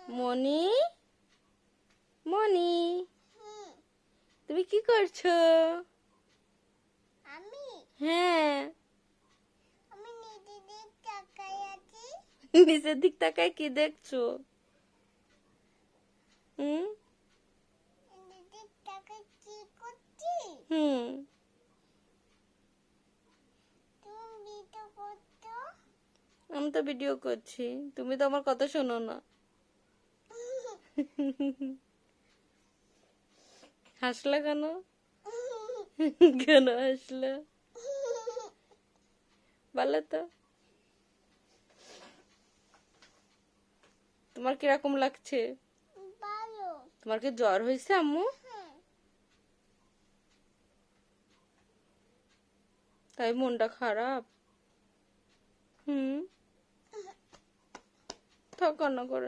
মনি, মনি, তুমি কি করছো? আমি হ্যাঁ, আমি নিজের দিক তাকায় আছি। নিচের দিক তাকায় কি দেখছো? হুম নিজের দিক তাকায় কি করছি? হুম তুমি ভিডিও করছো? আমি তো ভিডিও করছি, তুমি তো আমার কথা শোনো না। হাসলে কেন? কেন হাসলে বলো তো? তোমার কিরকম লাগছে? ভালো। তোমার কি জ্বর হয়েছে আম্মু? হ্যাঁ, তাই মনটা খারাপ? হুম, থাক কান্না করে